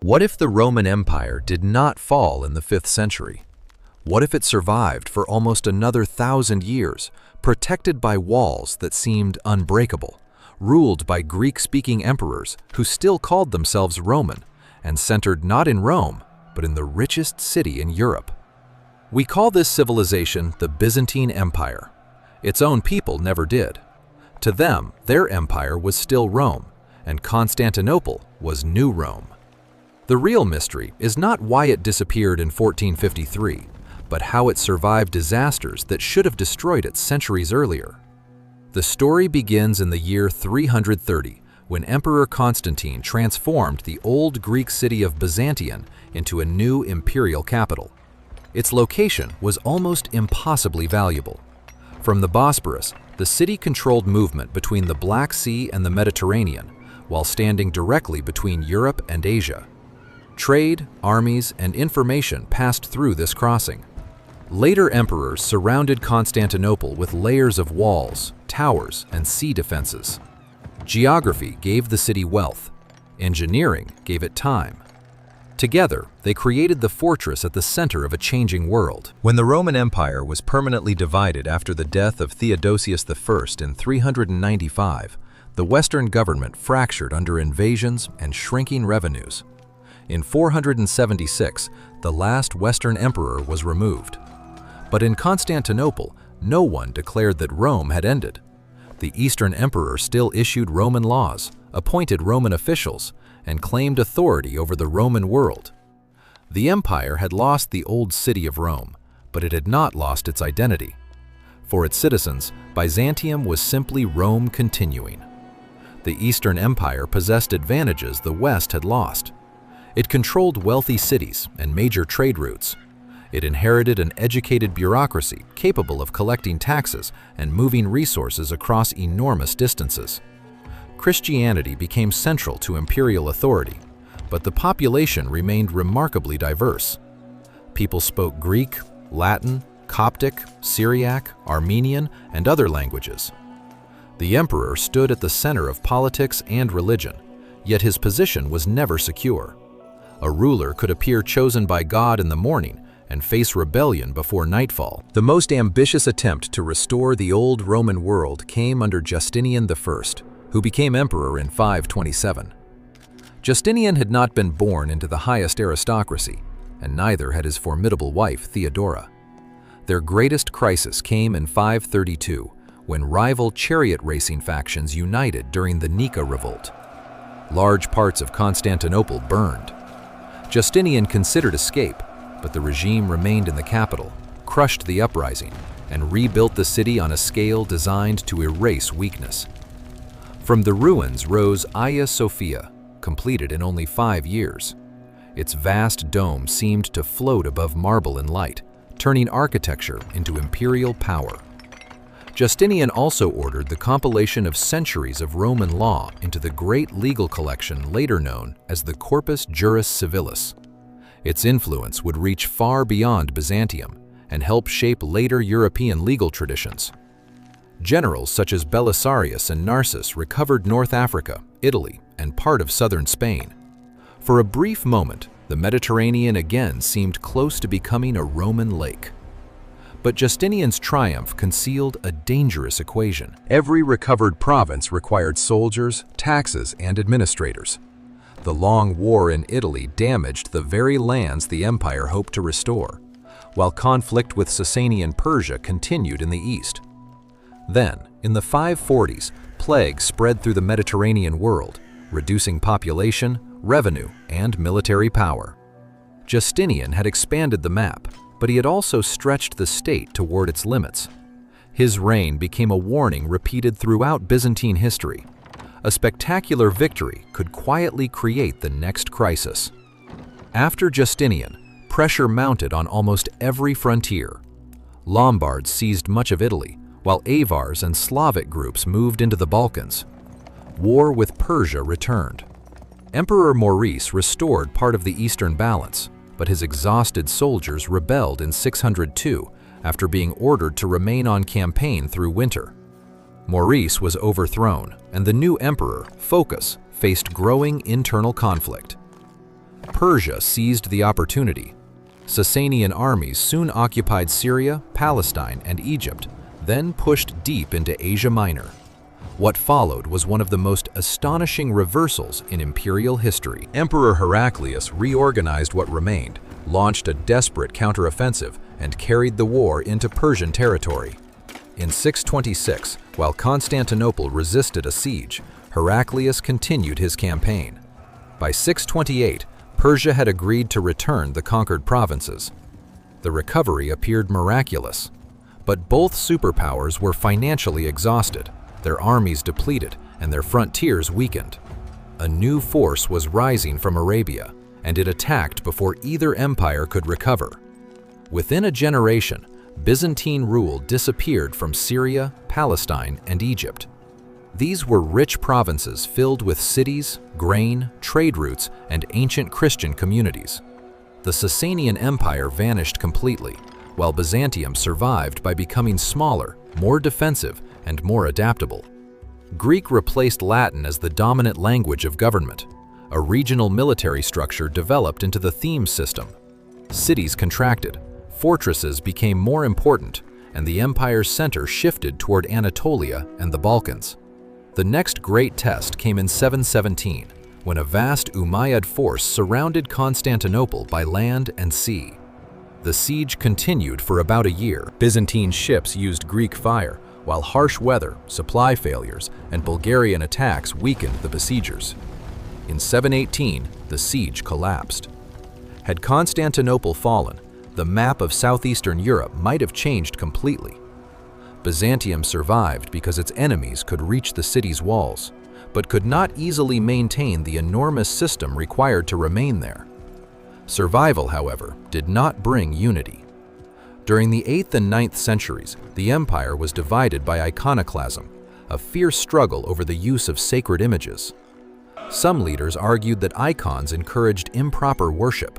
What if the Roman Empire did not fall in the 5th century? What if it survived for almost another 1,000 years, protected by walls that seemed unbreakable, ruled by Greek-speaking emperors who still called themselves Roman, and centered not in Rome, but in the richest city in Europe? We call this civilization the Byzantine Empire. Its own people never did. To them, their empire was still Rome, and Constantinople was New Rome. The real mystery is not why it disappeared in 1453, but how it survived disasters that should have destroyed it centuries earlier. The story begins in the year 330, when Emperor Constantine transformed the old Greek city of Byzantium into a new imperial capital. Its location was almost impossibly valuable. From the Bosporus, the city controlled movement between the Black Sea and the Mediterranean, while standing directly between Europe and Asia. Trade, armies, and information passed through this crossing. Later emperors surrounded Constantinople with layers of walls, towers, and sea defenses. Geography gave the city wealth. Engineering gave it time. Together, they created the fortress at the center of a changing world. When the Roman Empire was permanently divided after the death of Theodosius I in 395, the Western government fractured under invasions and shrinking revenues. In 476, the last Western emperor was removed. But in Constantinople, no one declared that Rome had ended. The Eastern emperor still issued Roman laws, appointed Roman officials, and claimed authority over the Roman world. The empire had lost the old city of Rome, but it had not lost its identity. For its citizens, Byzantium was simply Rome continuing. The Eastern Empire possessed advantages the West had lost. It controlled wealthy cities and major trade routes. It inherited an educated bureaucracy capable of collecting taxes and moving resources across enormous distances. Christianity became central to imperial authority, but the population remained remarkably diverse. People spoke Greek, Latin, Coptic, Syriac, Armenian, and other languages. The emperor stood at the center of politics and religion, yet his position was never secure. A ruler could appear chosen by God in the morning and face rebellion before nightfall. The most ambitious attempt to restore the old Roman world came under Justinian I, who became emperor in 527. Justinian had not been born into the highest aristocracy, and neither had his formidable wife Theodora. Their greatest crisis came in 532, when rival chariot racing factions united during the Nika revolt. Large parts of Constantinople burned. Justinian considered escape, but the regime remained in the capital, crushed the uprising, and rebuilt the city on a scale designed to erase weakness. From the ruins rose Hagia Sophia, completed in only 5 years. Its vast dome seemed to float above marble and light, turning architecture into imperial power. Justinian also ordered the compilation of centuries of Roman law into the great legal collection later known as the Corpus Juris Civilis. Its influence would reach far beyond Byzantium and help shape later European legal traditions. Generals such as Belisarius and Narses recovered North Africa, Italy, and part of southern Spain. For a brief moment, the Mediterranean again seemed close to becoming a Roman lake. But Justinian's triumph concealed a dangerous equation. Every recovered province required soldiers, taxes, and administrators. The long war in Italy damaged the very lands the empire hoped to restore, while conflict with Sasanian Persia continued in the east. Then, in the 540s, plague spread through the Mediterranean world, reducing population, revenue, and military power. Justinian had expanded the map, but he had also stretched the state toward its limits. His reign became a warning repeated throughout Byzantine history. A spectacular victory could quietly create the next crisis. After Justinian, pressure mounted on almost every frontier. Lombards seized much of Italy, while Avars and Slavic groups moved into the Balkans. War with Persia returned. Emperor Maurice restored part of the eastern balance, but his exhausted soldiers rebelled in 602 after being ordered to remain on campaign through winter. Maurice was overthrown, and the new emperor, Phocas, faced growing internal conflict. Persia seized the opportunity. Sasanian armies soon occupied Syria, Palestine, and Egypt, then pushed deep into Asia Minor. What followed was one of the most astonishing reversals in imperial history. Emperor Heraclius reorganized what remained, launched a desperate counteroffensive, and carried the war into Persian territory. In 626, while Constantinople resisted a siege, Heraclius continued his campaign. By 628, Persia had agreed to return the conquered provinces. The recovery appeared miraculous, but both superpowers were financially exhausted, their armies depleted, and their frontiers weakened. A new force was rising from Arabia, and it attacked before either empire could recover. Within a generation, Byzantine rule disappeared from Syria, Palestine, and Egypt. These were rich provinces filled with cities, grain, trade routes, and ancient Christian communities. The Sasanian Empire vanished completely, while Byzantium survived by becoming smaller, more defensive, and more adaptable. Greek replaced Latin as the dominant language of government. A regional military structure developed into the theme system. Cities contracted, fortresses became more important, and the empire's center shifted toward Anatolia and the Balkans. The next great test came in 717, when a vast Umayyad force surrounded Constantinople by land and sea. The siege continued for about a year. Byzantine ships used Greek fire, while harsh weather, supply failures, and Bulgarian attacks weakened the besiegers. In 718, the siege collapsed. Had Constantinople fallen, the map of southeastern Europe might have changed completely. Byzantium survived because its enemies could reach the city's walls, but could not easily maintain the enormous system required to remain there. Survival, however, did not bring unity. During the 8th and 9th centuries, the empire was divided by iconoclasm, a fierce struggle over the use of sacred images. Some leaders argued that icons encouraged improper worship.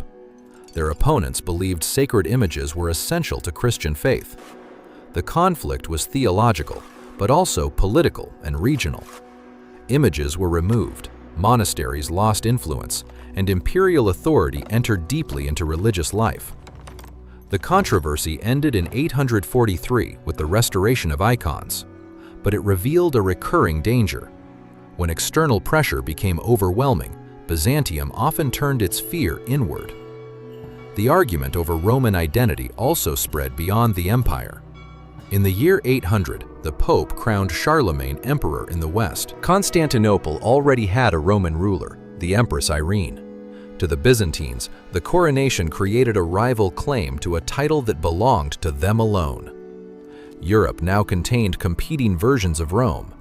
Their opponents believed sacred images were essential to Christian faith. The conflict was theological, but also political and regional. Images were removed, monasteries lost influence, and imperial authority entered deeply into religious life. The controversy ended in 843 with the restoration of icons, but it revealed a recurring danger. When external pressure became overwhelming, Byzantium often turned its fear inward. The argument over Roman identity also spread beyond the empire. In the year 800, the Pope crowned Charlemagne emperor in the West. Constantinople already had a Roman ruler, the Empress Irene. To the Byzantines, the coronation created a rival claim to a title that belonged to them alone. Europe now contained competing versions of Rome,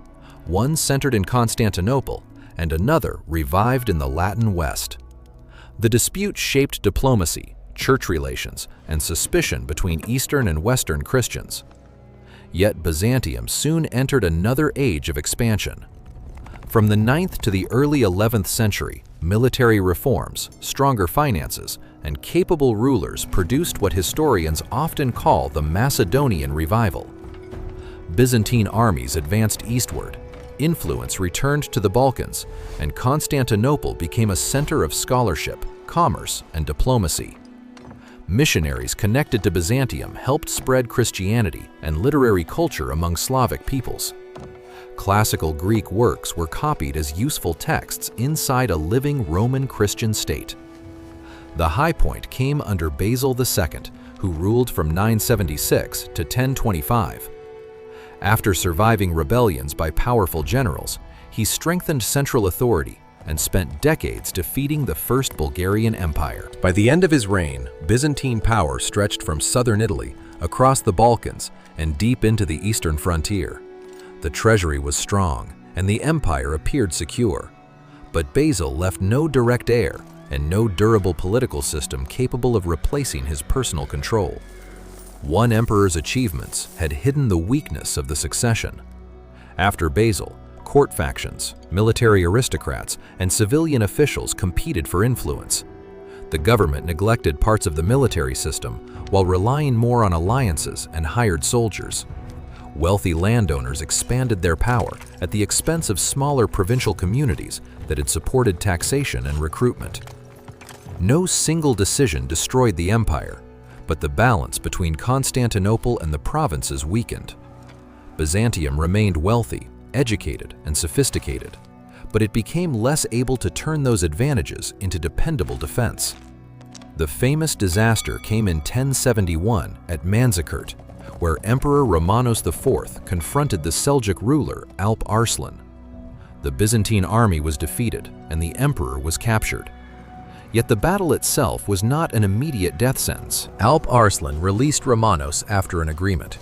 one centered in Constantinople and another revived in the Latin West. The dispute shaped diplomacy, church relations, and suspicion between Eastern and Western Christians. Yet Byzantium soon entered another age of expansion. From the 9th to the early 11th century, military reforms, stronger finances, and capable rulers produced what historians often call the Macedonian Revival. Byzantine armies advanced eastward, influence returned to the Balkans, and Constantinople became a center of scholarship, commerce, and diplomacy. Missionaries connected to Byzantium helped spread Christianity and literary culture among Slavic peoples. Classical Greek works were copied as useful texts inside a living Roman Christian state. The high point came under Basil II, who ruled from 976 to 1025. After surviving rebellions by powerful generals, he strengthened central authority and spent decades defeating the First Bulgarian Empire. By the end of his reign, Byzantine power stretched from southern Italy, across the Balkans, and deep into the eastern frontier. The treasury was strong, and the empire appeared secure. But Basil left no direct heir and no durable political system capable of replacing his personal control. One emperor's achievements had hidden the weakness of the succession. After Basil, court factions, military aristocrats, and civilian officials competed for influence. The government neglected parts of the military system while relying more on alliances and hired soldiers. Wealthy landowners expanded their power at the expense of smaller provincial communities that had supported taxation and recruitment. No single decision destroyed the empire, but the balance between Constantinople and the provinces weakened. Byzantium remained wealthy, educated, and sophisticated, but it became less able to turn those advantages into dependable defense. The famous disaster came in 1071 at Manzikert, where Emperor Romanos IV confronted the Seljuk ruler Alp Arslan. The Byzantine army was defeated and the emperor was captured. Yet the battle itself was not an immediate death sentence. Alp Arslan released Romanos after an agreement.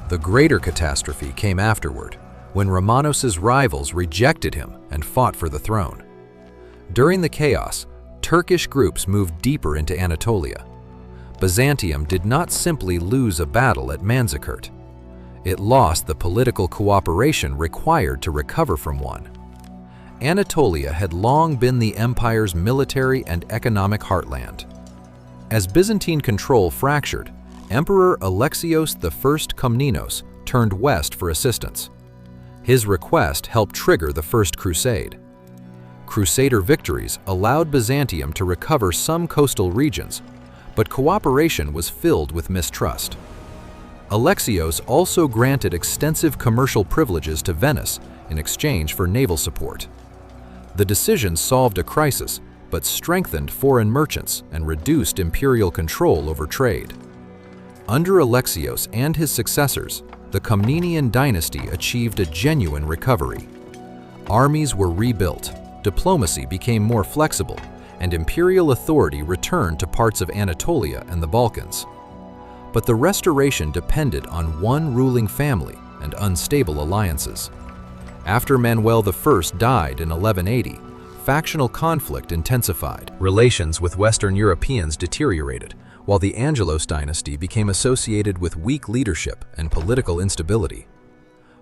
The greater catastrophe came afterward, when Romanos's rivals rejected him and fought for the throne. During the chaos, Turkish groups moved deeper into Anatolia. Byzantium did not simply lose a battle at Manzikert. It lost the political cooperation required to recover from one. Anatolia had long been the empire's military and economic heartland. As Byzantine control fractured, Emperor Alexios I Komnenos turned west for assistance. His request helped trigger the First Crusade. Crusader victories allowed Byzantium to recover some coastal regions, but cooperation was filled with mistrust. Alexios also granted extensive commercial privileges to Venice in exchange for naval support. The decision solved a crisis, but strengthened foreign merchants and reduced imperial control over trade. Under Alexios and his successors, the Komnenian dynasty achieved a genuine recovery. Armies were rebuilt, diplomacy became more flexible, and imperial authority returned to parts of Anatolia and the Balkans. But the restoration depended on one ruling family and unstable alliances. After Manuel I died in 1180, factional conflict intensified. Relations with Western Europeans deteriorated, while the Angelos dynasty became associated with weak leadership and political instability.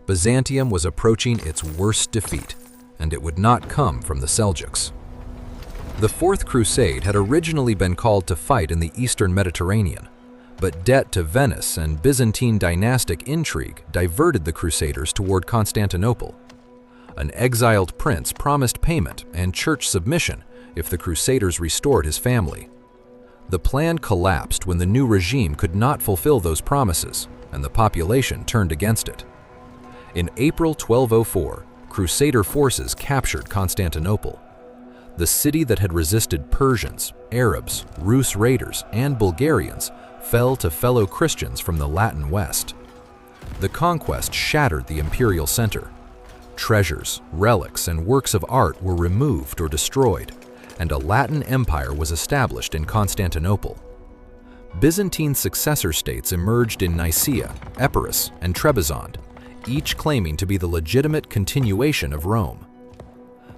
Byzantium was approaching its worst defeat, and it would not come from the Seljuks. The Fourth Crusade had originally been called to fight in the eastern Mediterranean, but debt to Venice and Byzantine dynastic intrigue diverted the Crusaders toward Constantinople. An exiled prince promised payment and church submission if the Crusaders restored his family. The plan collapsed when the new regime could not fulfill those promises, and the population turned against it. In April 1204, Crusader forces captured Constantinople. The city that had resisted Persians, Arabs, Rus raiders, and Bulgarians fell to fellow Christians from the Latin West. The conquest shattered the imperial center. Treasures, relics, and works of art were removed or destroyed, and a Latin empire was established in Constantinople. Byzantine successor states emerged in Nicaea, Epirus, and Trebizond, each claiming to be the legitimate continuation of Rome.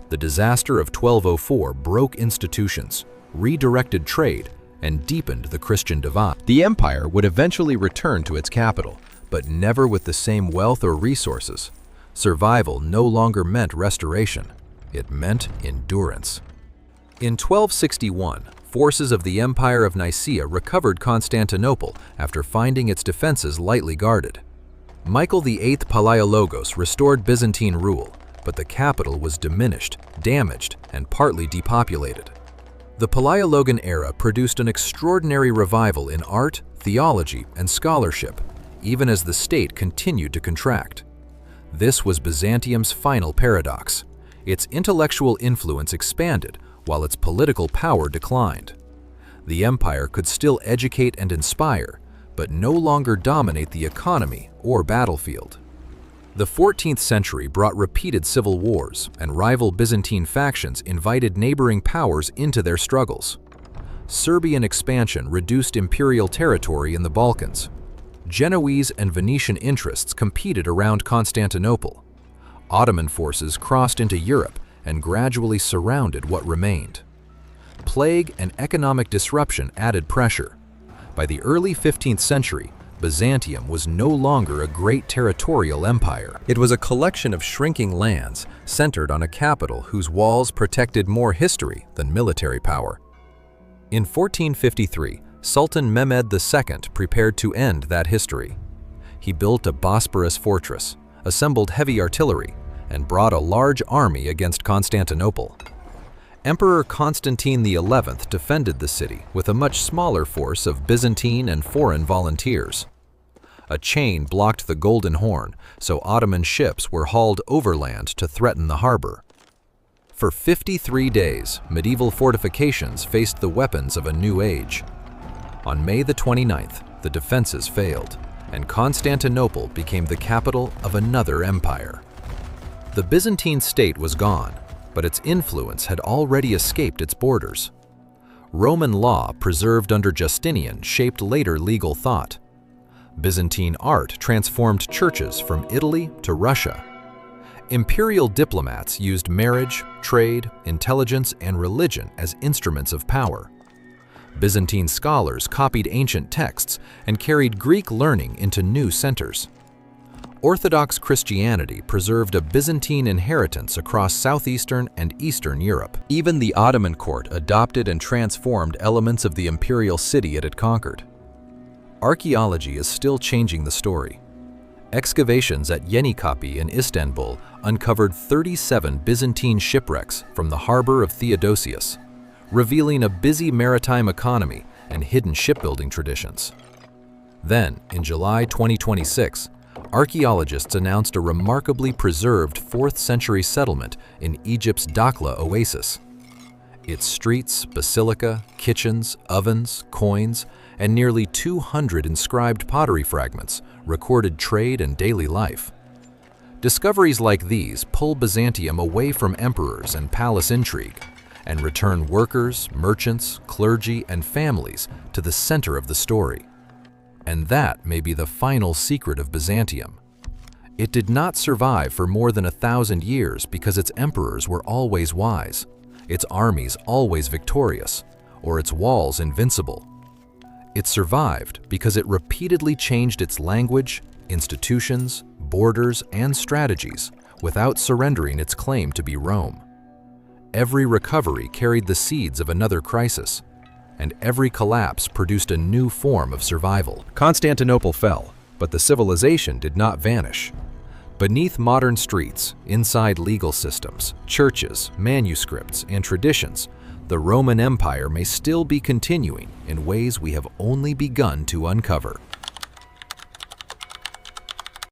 The disaster of 1204 broke institutions, redirected trade, and deepened the Christian divide. The empire would eventually return to its capital, but never with the same wealth or resources. Survival no longer meant restoration, it meant endurance. In 1261, forces of the Empire of Nicaea recovered Constantinople after finding its defenses lightly guarded. Michael VIII Palaiologos restored Byzantine rule, but the capital was diminished, damaged, and partly depopulated. The Palaiologan era produced an extraordinary revival in art, theology, and scholarship, even as the state continued to contract. This was Byzantium's final paradox. Its intellectual influence expanded, while its political power declined. The empire could still educate and inspire, but no longer dominate the economy or battlefield. The 14th century brought repeated civil wars, and rival Byzantine factions invited neighboring powers into their struggles. Serbian expansion reduced imperial territory in the Balkans. Genoese and Venetian interests competed around Constantinople. Ottoman forces crossed into Europe and gradually surrounded what remained. Plague and economic disruption added pressure. By the early 15th century, Byzantium was no longer a great territorial empire. It was a collection of shrinking lands centered on a capital whose walls protected more history than military power. In 1453, Sultan Mehmed II prepared to end that history. He built a Bosporus fortress, assembled heavy artillery, and brought a large army against Constantinople. Emperor Constantine XI defended the city with a much smaller force of Byzantine and foreign volunteers. A chain blocked the Golden Horn, so Ottoman ships were hauled overland to threaten the harbor. For 53 days, medieval fortifications faced the weapons of a new age. On May the 29th, the defenses failed, and Constantinople became the capital of another empire. The Byzantine state was gone, but its influence had already escaped its borders. Roman law preserved under Justinian shaped later legal thought. Byzantine art transformed churches from Italy to Russia. Imperial diplomats used marriage, trade, intelligence, and religion as instruments of power. Byzantine scholars copied ancient texts and carried Greek learning into new centers. Orthodox Christianity preserved a Byzantine inheritance across southeastern and eastern Europe. Even the Ottoman court adopted and transformed elements of the imperial city it had conquered. Archaeology is still changing the story. Excavations at Yenikapi in Istanbul uncovered 37 Byzantine shipwrecks from the harbor of Theodosius, revealing a busy maritime economy and hidden shipbuilding traditions. Then, in July 2026, archaeologists announced a remarkably preserved 4th century settlement in Egypt's Dakhla oasis. Its streets, basilica, kitchens, ovens, coins, and nearly 200 inscribed pottery fragments recorded trade and daily life. Discoveries like these pull Byzantium away from emperors and palace intrigue and return workers, merchants, clergy, and families to the center of the story. And that may be the final secret of Byzantium. It did not survive for more than 1,000 years because its emperors were always wise, its armies always victorious, or its walls invincible. It survived because it repeatedly changed its language, institutions, borders, and strategies without surrendering its claim to be Rome. Every recovery carried the seeds of another crisis, and every collapse produced a new form of survival. Constantinople fell, but the civilization did not vanish. Beneath modern streets, inside legal systems, churches, manuscripts, and traditions, the Roman Empire may still be continuing in ways we have only begun to uncover.